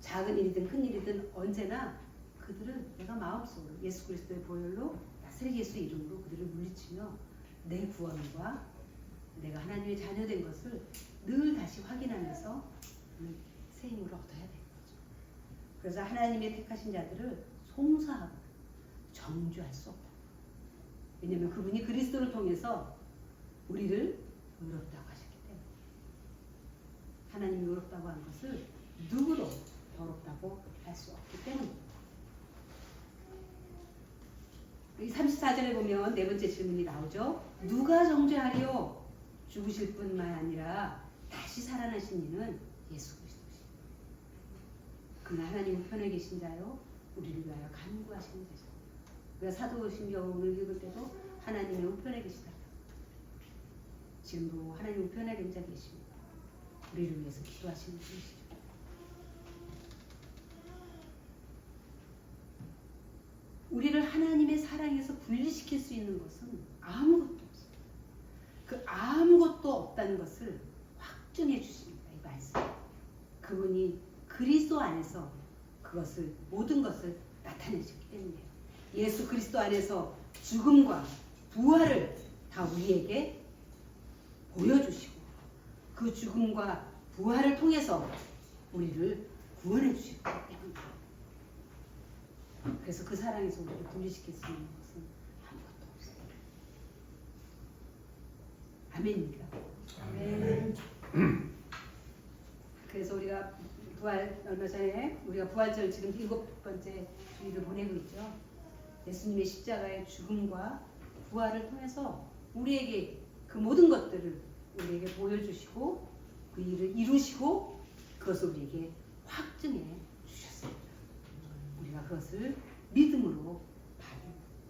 작은 일이든 큰 일이든 언제나 그들은 내가 마음속으로 예수 그리스도의 보혈로 나사렛 예수의 이름으로 그들을 물리치며 내 구원과 내가 하나님의 자녀된 것을 늘 다시 확인하면서 새 힘을 얻어야 되는 거죠. 그래서 하나님의 택하신 자들을 송사하고 정죄할 수 없다. 왜냐하면 그분이 그리스도를 통해서 우리를 의롭다고 하셨기 때문에. 하나님이 의롭다고 한 것을 누구도 더럽다고 할 수 없기 때문입니다. 이 34절에 보면 네 번째 질문이 나오죠. 누가 정죄하리요? 죽으실 뿐만 아니라 다시 살아나신 이는 예수 그리스도시다. 그는 하나님 우편에 계신 자요 우리를 위하여 간구하시는 자죠. 우리가 사도신경을 읽을 때도 하나님의 우편에 계시다. 지금도 하나님 우편에 계신 자 계십니다. 우리를 위해서 기도하시는 분이시죠. 우리를 하나님의 사랑에서 분리시킬 수 있는 것은 아무것도 없어요. 그 아무것도 없다는 것을 확증해 주십니다. 이 말씀. 그분이 그리스도 안에서 그것을 모든 것을 나타내셨기 때문이에요. 예수 그리스도 안에서 죽음과 부활을 다 우리에게 보여주시고 그 죽음과 부활을 통해서 우리를 구원해 주셨기 때문이에요. 그래서 그 사랑에서 우리를 분리시킬 수 있는 것은 아무것도 없어요. 아멘입니다. 아멘. 그래서 우리가 얼마 전에 우리가 부활절 지금 7번째 주일을 보내고 있죠. 예수님의 십자가의 죽음과 부활을 통해서 우리에게 그 모든 것들을 우리에게 보여주시고 그 일을 이루시고 그것을 우리에게 확증해 주셨습니다. 우리가 그것을 믿음으로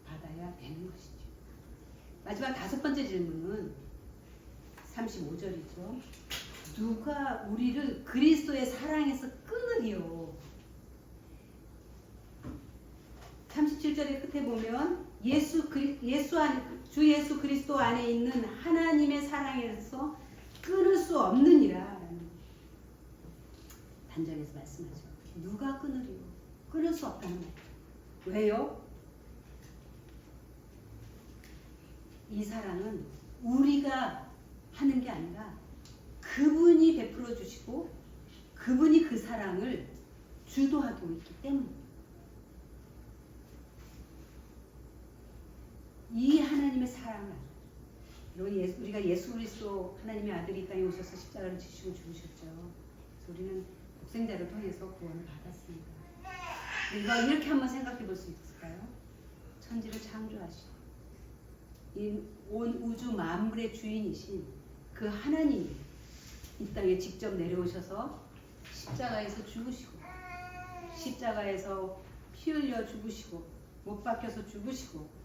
받아야 되는 것이죠. 마지막 5번째 질문은 35절이죠. 누가 우리를 그리스도의 사랑에서 끊으리요? 37절의 끝에 보면 주 예수 그리스도 안에 있는 하나님의 사랑에서 끊을 수 없느니라 라는 단정해서 말씀하죠. 누가 끊으리요? 끊을 수 없다는 거죠. 왜요? 이 사랑은 우리가 하는 게 아니라 그분이 베풀어 주시고 그분이 그 사랑을 주도하고 있기 때문입니다. 이 하나님의 사랑을 우리가 예수 그리스도 하나님의 아들이 이 땅에 오셔서 십자가를 지시고 죽으셨죠. 그래서 우리는 독생자를 통해서 구원을 받았습니다. 우리가 이렇게 한번 생각해 볼 수 있을까요? 천지를 창조하시고 이 온 우주 만물의 주인이신 그 하나님이 이 땅에 직접 내려오셔서 십자가에서 죽으시고 십자가에서 피 흘려 죽으시고 못 박혀서 죽으시고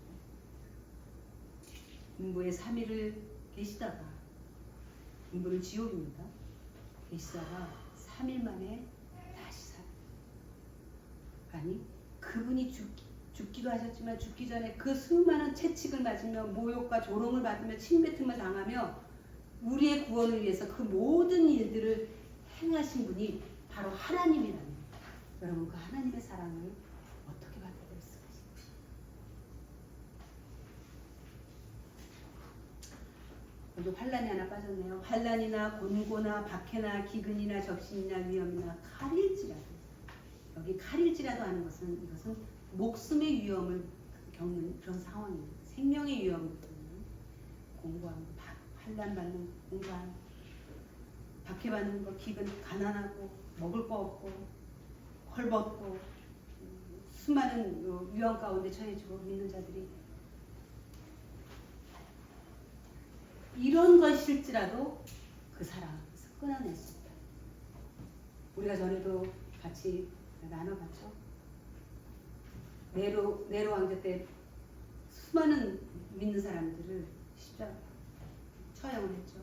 인부의 3일을 계시다가 인부는 지옥입니다. 계시다가 3일 만에 다시 살아. 아니 그분이 죽기도 하셨지만 죽기 전에 그 수많은 채찍을 맞으며 모욕과 조롱을 받으며 침뱉음을 당하며 우리의 구원을 위해서 그 모든 일들을 행하신 분이 바로 하나님이라는 여러분 그 하나님의 사랑을 어떻게 받아들일 수가 있습니까? 여기 환란이 하나 빠졌네요. 환란이나 곤고나 박해나 기근이나 적신이나 위험이나 칼일지라도 여기 칼일지라도 하는 것은 이것은 목숨의 위험을 겪는 그런 상황입니다. 생명의 위험을 겪는 공고한 환란 받는 공고한 박해받는 거 기근 가난하고 먹을 거 없고 헐벗고 수많은 위험 가운데 처해지고 믿는 자들이 이런 것일지라도 그 사랑에서 끊어낼 수 있다. 우리가 전에도 같이 나눠봤죠. 네로 왕조 때 수많은 믿는 사람들을 십자가 처형을 했죠.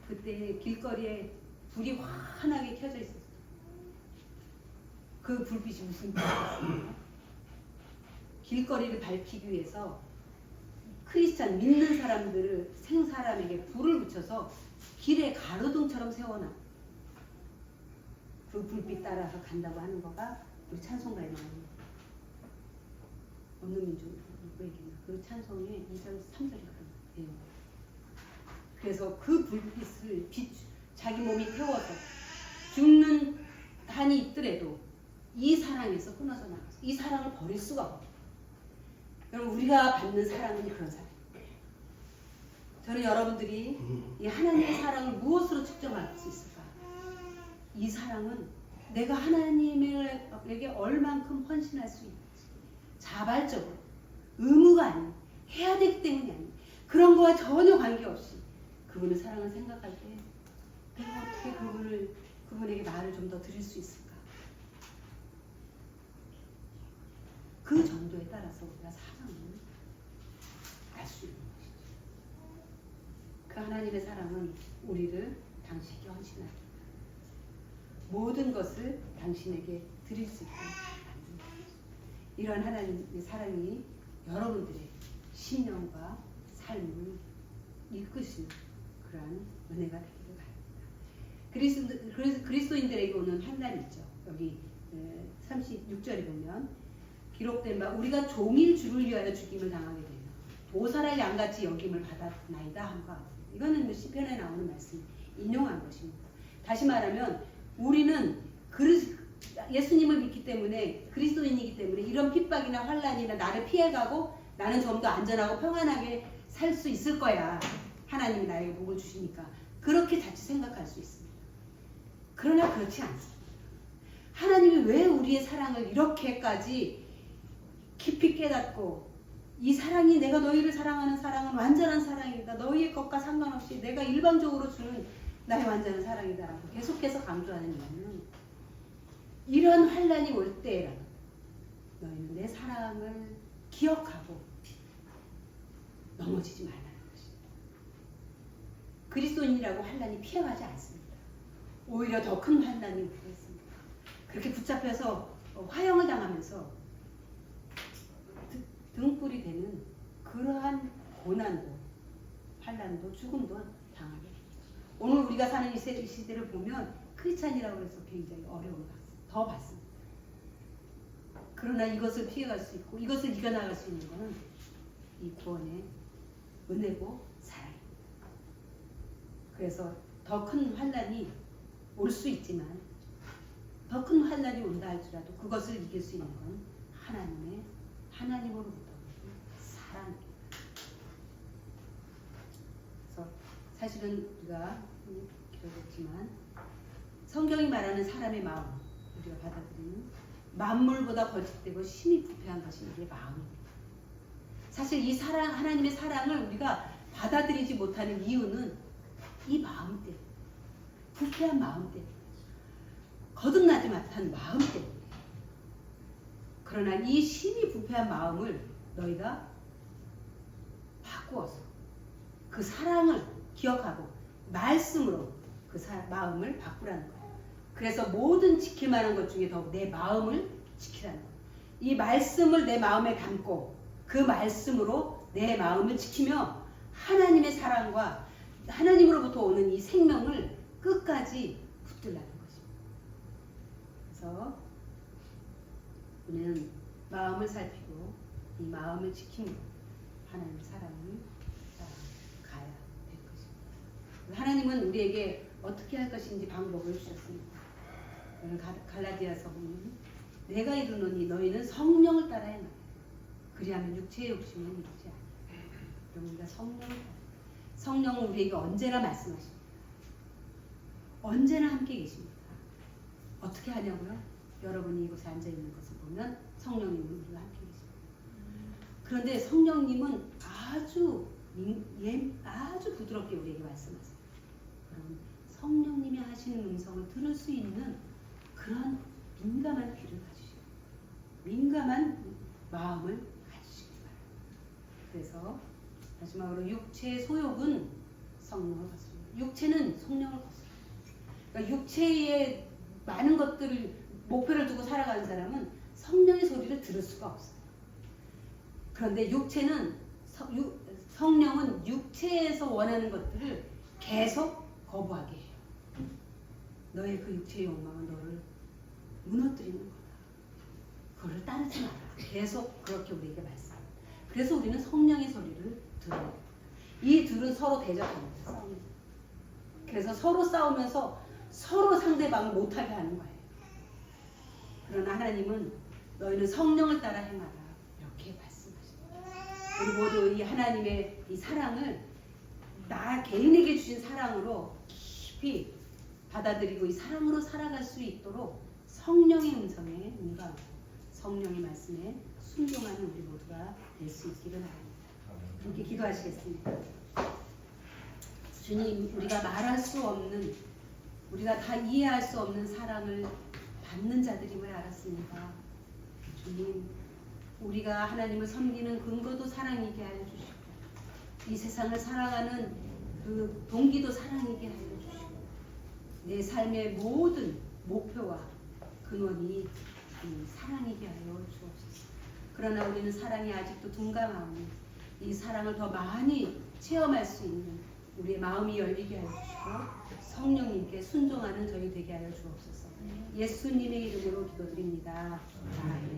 그때 길거리에 불이 환하게 켜져 있었어요. 그 불빛이 무슨 불빛이었습니까? 길거리를 밝히기 위해서 크리스찬 믿는 사람들을 생사람에게 불을 붙여서 길에 가로등처럼 세워놔. 그 불빛 따라서 간다고 하는 거가 우리 찬송가에 나옵니다. 어느 민족 누구에게나 그 찬송의 2절 3절이 그런 내용. 그래서 그 불빛을 자기 몸이 태워서 죽는 한이 있더라도 이 사랑에서 끊어져 나가서 이 사랑을 버릴 수가 없어요. 여러분 우리가 받는 사랑은 그런 사랑. 저는 여러분들이 이 하나님의 사랑을 무엇으로 측정할 수 있을까? 이 사랑은 내가 하나님에게 얼만큼 헌신할 수 있는지 자발적으로 의무가 아닌 해야 되기 때문이 아닌 그런 거와 전혀 관계없이 그분의 사랑을 생각할 때 내가 어떻게 그분에게 말을 좀 더 드릴 수 있을까? 그 정도에 따라서 우리가 사랑을 알 수 있는 것이죠. 그 하나님의 사랑은 우리를 당신에게 헌신하게 모든 것을 당신에게 드릴 수 있게 만든 것이죠. 이런 하나님의 사랑이 여러분들의 신령과 삶을 이끄시는 그러한 은혜가 되기를 바랍니다. 그리스도인들에게 오는 환난이 있죠. 여기 36절에 보면 기록된 바 우리가 종일 주를 위하여 죽임을 당하게 되며 보살의 양같이 여김을 받았나이다 한것 같습니다. 이거는 시편에 나오는 말씀 인용한 것입니다. 다시 말하면 우리는 예수님을 믿기 때문에 그리스도인이기 때문에 이런 핍박이나 환난이나 나를 피해가고 나는 좀 더 안전하고 평안하게 살 수 있을 거야. 하나님이 나에게 복을 주시니까 그렇게 자칫 생각할 수 있습니다. 그러나 그렇지 않습니다. 하나님이 왜 우리의 사랑을 이렇게까지 깊이 깨닫고 이 사랑이 내가 너희를 사랑하는 사랑은 완전한 사랑이다. 너희의 것과 상관없이 내가 일방적으로 주는 나의 완전한 사랑이다라고 계속해서 강조하는 이유는 이런 환난이 올 때라도 너희는 내 사랑을 기억하고 넘어지지 말라는 것입니다. 그리스도인이라고 환난이 피해가지 않습니다. 오히려 더 큰 환난이 오고 있습니다. 그렇게 붙잡혀서 화형을 당하면서 등불이 되는 그러한 고난도 환난도 죽음도 당하게 됩니다. 오늘 우리가 사는 이 시대를 보면 크리스찬이라고 해서 굉장히 어려움을 더 받습니다. 그러나 이것을 피해갈 수 있고 이것을 이겨나갈 수 있는 것은 이 구원의 은혜고 사랑입니다. 그래서 더 큰 환난이 올 수 있지만 더 큰 환난이 온다 할지라도 그것을 이길 수 있는 건 하나님으로부터 사랑입니다. 그래서 사실은 우리가 기록했지만 성경이 말하는 사람의 마음 우리가 받아들이는 만물보다 거짓되고 심히 부패한 것이 우리의 마음입니다. 사실 이 사랑 하나님의 사랑을 우리가 받아들이지 못하는 이유는 이 마음 때문에 부패한 마음 때문에 거듭나지 못한 마음 때문에 그러나 이 심히 부패한 마음을 너희가 바꾸어서 그 사랑을 기억하고 말씀으로 그 마음을 바꾸라는 거예요. 그래서 모든 지킬 만한 것 중에 더욱 내 마음을 지키라는 거예요. 이 말씀을 내 마음에 담고 그 말씀으로 내 마음을 지키며 하나님의 사랑과 하나님으로부터 오는 이 생명을 끝까지 붙들라는 것입니다. 그래서 우리는 마음을 살피고 이 마음을 지키며 하나님의 사랑을 가야 될 것입니다. 하나님은 우리에게 어떻게 할 것인지 방법을 주셨습니다. 갈라디아서 보면 내가 이르노니 너희는 성령을 따라 해라. 그리하면 육체의 욕심은 이루지 않아. 우리가 성령은 우리에게 언제나 말씀하십니다. 언제나 함께 계십니다. 어떻게 하냐고요? 여러분이 이곳에 앉아있는 것을 보면 성령님은 우리와 함께 계십니다. 그런데 성령님은 아주 부드럽게 우리에게 말씀하세요. 그럼 성령님이 하시는 음성을 들을 수 있는 그런 민감한 귀를 가지시고 민감한 마음을 가지시기 바랍니다. 그래서 마지막으로 육체의 소욕은 성령을 거스릅니다. 육체는 성령을 거스릅니다. 그러니까 육체의 많은 것들을 목표를 두고 살아가는 사람은 성령의 소리를 들을 수가 없어요. 그런데 성령은 육체에서 원하는 것들을 계속 거부하게 해요. 너의 그 육체의 욕망은 너를 무너뜨리는 거다. 그거를 따르지 마라. 계속 그렇게 우리에게 말씀합니다. 그래서 우리는 성령의 소리를 들어야 됩니다. 이 둘은 서로 대적합니다. 싸웁니다. 그래서 서로 싸우면서 서로 상대방을 못하게 하는 거예요. 그러나 하나님은 너희는 성령을 따라 행하라 이렇게 말씀하십니다. 우리 모두 이 하나님의 이 사랑을 나 개인에게 주신 사랑으로 깊이 받아들이고 이 사랑으로 살아갈 수 있도록 성령의 음성에 민감하고 성령의 말씀에 순종하는 우리 모두가 될 수 있기를 바랍니다. 함께 기도하시겠습니다. 주님, 우리가 말할 수 없는, 우리가 다 이해할 수 없는 사랑을 받는 자들임을 알았습니다. 주님, 우리가 하나님을 섬기는 근거도 사랑이게 하여 주시고 이 세상을 살아가는 그 동기도 사랑이게 하여 주시고 내 삶의 모든 목표와 근원이 이 사랑이게 하여 주옵소서. 그러나 우리는 사랑이 아직도 둔감하오니 이 사랑을 더 많이 체험할 수 있는 우리의 마음이 열리게 하여 주시고 성령님께 순종하는 저희 되게 하여 주옵소서. 예수님의 이름으로 기도드립니다. 아멘.